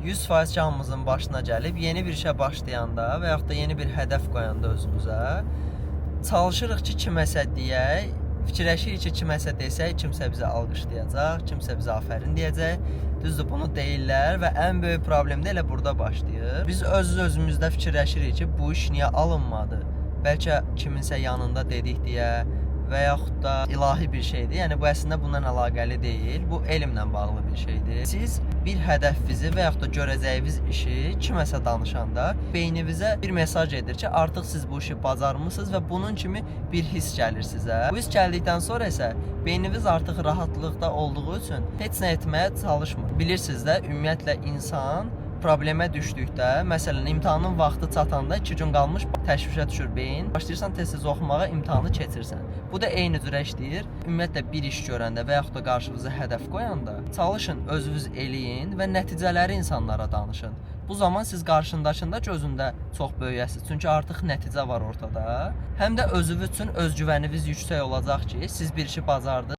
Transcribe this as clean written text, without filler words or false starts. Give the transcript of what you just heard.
100% hamımızın başına gəlib yeni bir işə başlayanda və yaxud da yeni bir hədəf qoyanda özümüzə çalışırıq ki, kiməsə deyək, fikirləşirik ki, kiməsə desək, kimsə bizə alqışlayacaq, kimsə bizə afərin deyəcək. Düzdür, bunu deyirlər və ən böyük problem də elə burada başlayır. Biz özümüzdə fikirləşirik ki, bu iş niyə alınmadı? Bəlkə kiminsə yanında dedik deyə və yaxud da ilahi bir şeydir. Yəni bu əslində bundan əlaqəli deyil. Bu elmlə bağlı bir şeydir. Siz bir hədəfinizi və yaxud da görəcəyiniz işi kiməsə danışanda beyninizə bir mesaj edir ki, artıq siz bu işi bacarmısınız və bunun kimi bir hiss gəlir sizə. Bu hiss gəldikdən sonra isə beyniniz artıq rahatlıqda olduğu üçün heç nə etməyə çalışmır. Bilirsiniz də, ümumiyyətlə insan problemə düşdükdə, məsələn, imtahanın vaxtı çatanda 2 gün qalmış təşvişə düşür beyin. Başlayırsan tez-tez oxumağa, imtahanı keçirsən. Bu da eyni cürə işləyir. Ümumiyyətlə bir iş görəndə və yaxud da qarşınıza hədəf qoyanda çalışın, özünüz eləyin və nəticələri insanlara danışın. Bu zaman siz qarşındakında gözündə çox böyüyəsiniz. Çünki artıq nəticə var ortada. Həm də özünüz üçün özgüvəniniz yüksək olacaq ki, siz bir işi bacardınız.